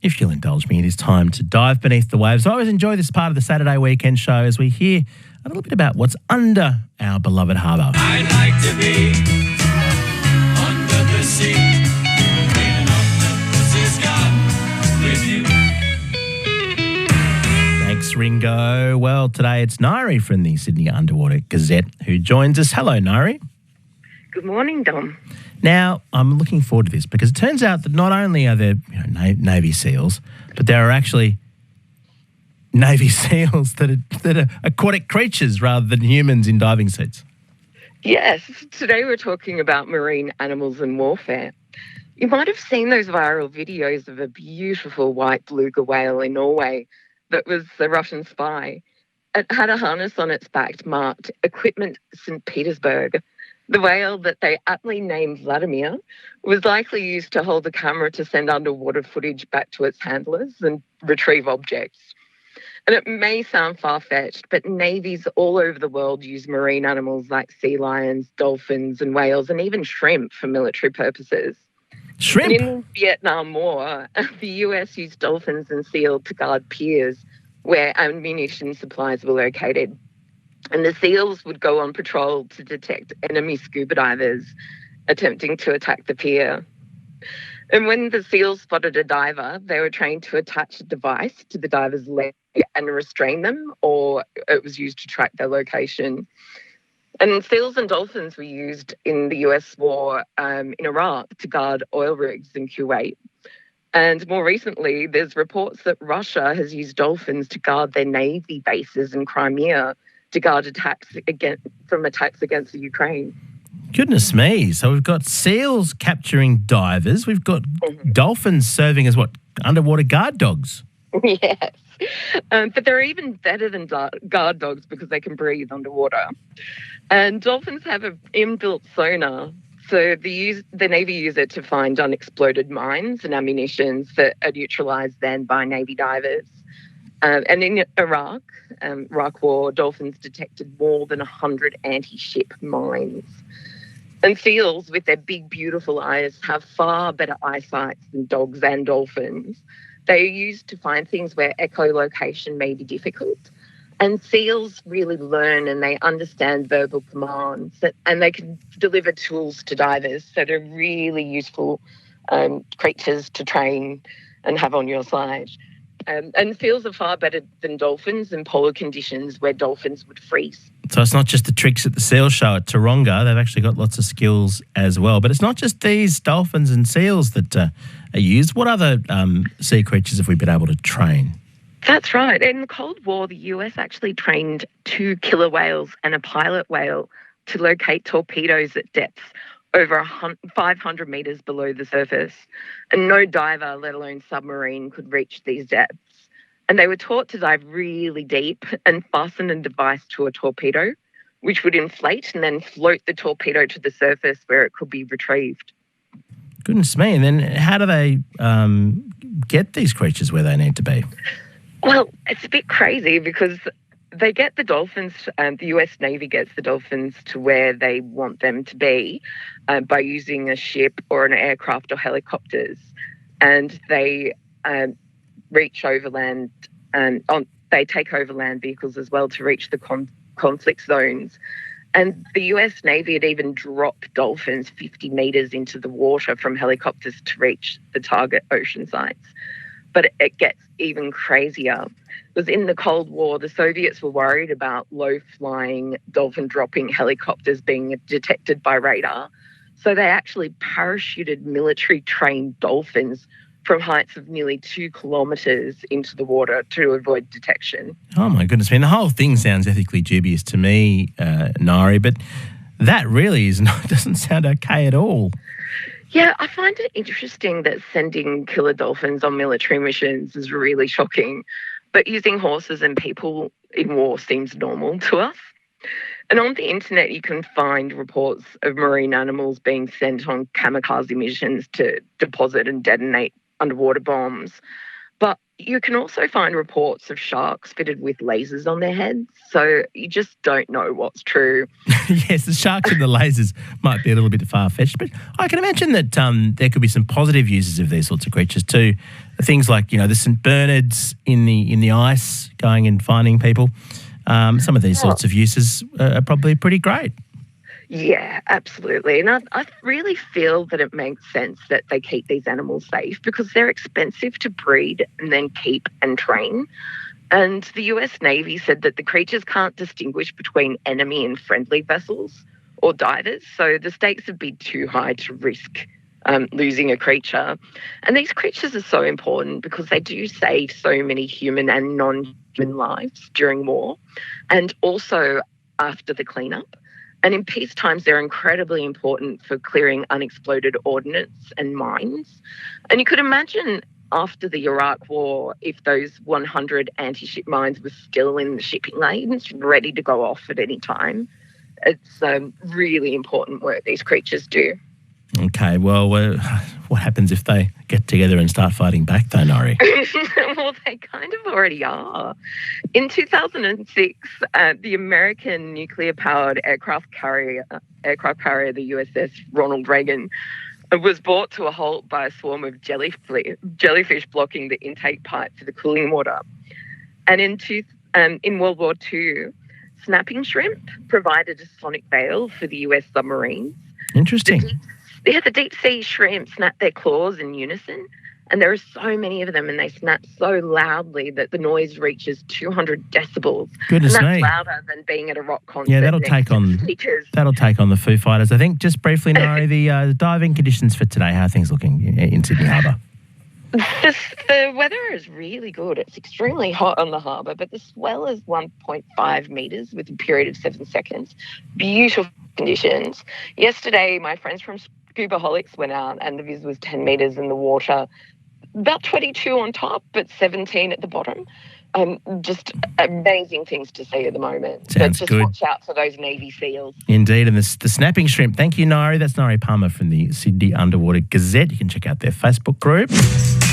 If you'll indulge me, it is time to dive beneath the waves. I always enjoy this part of the Saturday weekend show as we hear a little bit about what's under our beloved harbour. I'd like to be under the sea, in an octopus's garden with you. Thanks, Ringo. Well, today it's Nyrie from the Sydney Underwater Gazette who joins us. Hello, Nyrie. Good morning, Dom. Now, I'm looking forward to this because it turns out that not only are there Navy SEALs, but there are actually Navy SEALs that are aquatic creatures rather than humans in diving suits. Yes, today we're talking about marine animals and warfare. You might have seen those viral videos of a beautiful white beluga whale in Norway that was a Russian spy. It had a harness on its back marked Equipment St. Petersburg. The whale that they aptly named Vladimir was likely used to hold the camera to send underwater footage back to its handlers and retrieve objects. And it may sound far-fetched, but navies all over the world use marine animals like sea lions, dolphins and whales and even shrimp for military purposes. Shrimp? And in the Vietnam War, the US used dolphins and seals to guard piers where ammunition supplies were located. And the SEALs would go on patrol to detect enemy scuba divers attempting to attack the pier. And when the SEALs spotted a diver, they were trained to attach a device to the diver's leg and restrain them, or it was used to track their location. And seals and dolphins were used in the US war in Iraq to guard oil rigs in Kuwait. And more recently, there's reports that Russia has used dolphins to guard their Navy bases in Crimea to guard attacks against the Ukraine. Goodness me. So we've got seals capturing divers. We've got dolphins serving as what? Underwater guard dogs. Yes. But they're even better than guard dogs because they can breathe underwater. And dolphins have an inbuilt sonar. So the Navy use it to find unexploded mines and ammunition that are neutralised then by Navy divers. And in Iraq War, dolphins detected more than 100 anti-ship mines. And seals, with their big, beautiful eyes, have far better eyesight than dogs and dolphins. They are used to find things where echolocation may be difficult. And seals really learn and they understand verbal commands and they can deliver tools to divers. So they're really useful creatures to train and have on your side. And seals are far better than dolphins in polar conditions where dolphins would freeze. So it's not just the tricks at the seal show at Taronga. They've actually got lots of skills as well. But it's not just these dolphins and seals that are used. What other sea creatures have we been able to train? That's right. In the Cold War, the US actually trained 2 killer whales and a pilot whale to locate torpedoes at depths over 500 metres below the surface. And no diver, let alone submarine, could reach these depths. And they were taught to dive really deep and fasten a device to a torpedo, which would inflate and then float the torpedo to the surface where it could be retrieved. Goodness me. And then how do they get these creatures where they need to be? Well, it's a bit crazy because they get the dolphins, the US Navy gets the dolphins to where they want them to be by using a ship or an aircraft or helicopters. And they reach overland and they take overland vehicles as well to reach the conflict zones. And the US Navy had even dropped dolphins 50 metres into the water from helicopters to reach the target ocean sites. But it gets even crazier. Because in the Cold War, the Soviets were worried about low-flying, dolphin-dropping helicopters being detected by radar. So they actually parachuted military-trained dolphins from heights of nearly 2 kilometres into the water to avoid detection. Oh, my goodness. I mean, the whole thing sounds ethically dubious to me, Nyrie, but that really doesn't sound okay at all. Yeah, I find it interesting that sending killer dolphins on military missions is really shocking, but using horses and people in war seems normal to us. And on the internet, you can find reports of marine animals being sent on kamikaze missions to deposit and detonate underwater bombs. But you can also find reports of sharks fitted with lasers on their heads, so you just don't know what's true. Yes, the sharks and the lasers might be a little bit far-fetched, but I can imagine that there could be some positive uses of these sorts of creatures too. Things like, the St. Bernards in the ice going and finding people. Some of these sorts of uses are probably pretty great. Yeah, absolutely. And I really feel that it makes sense that they keep these animals safe because they're expensive to breed and then keep and train. And the US Navy said that the creatures can't distinguish between enemy and friendly vessels or divers, so the stakes would be too high to risk losing a creature. And these creatures are so important because they do save so many human and non-human lives during war and also after the cleanup. And in peace times, they're incredibly important for clearing unexploded ordnance and mines. And you could imagine after the Iraq War, if those 100 anti-ship mines were still in the shipping lanes, ready to go off at any time. It's really important work these creatures do. Okay, well, what happens if they get together and start fighting back though, Nyrie? Well, they kind of already are. In 2006, the American nuclear-powered aircraft carrier, the USS Ronald Reagan, was brought to a halt by a swarm of jellyfish blocking the intake pipe for the cooling water. And in World War II, snapping shrimp provided a sonic veil for the US submarines. Interesting. The deep sea shrimp snap their claws in unison, and there are so many of them, and they snap so loudly that the noise reaches 200 decibels. Goodness and that's me. louder than being at a rock concert. Yeah, that'll take on the Foo Fighters. I think just briefly, Nyrie, the diving conditions for today. How are things looking in Sydney Harbour? The weather is really good. It's extremely hot on the harbour, but the swell is 1.5 metres with a period of 7 seconds. Beautiful conditions. Yesterday, my friends from Scubaholics went out and the viz was 10 metres in the water, about 22 on top, but 17 at the bottom. Just amazing things to see at the moment. Sounds but just good. watch out for those Navy SEALs. Indeed, and the snapping shrimp. Thank you, Nyrie. That's Nyrie Palmer from the Sydney Underwater Gazette. You can check out their Facebook group.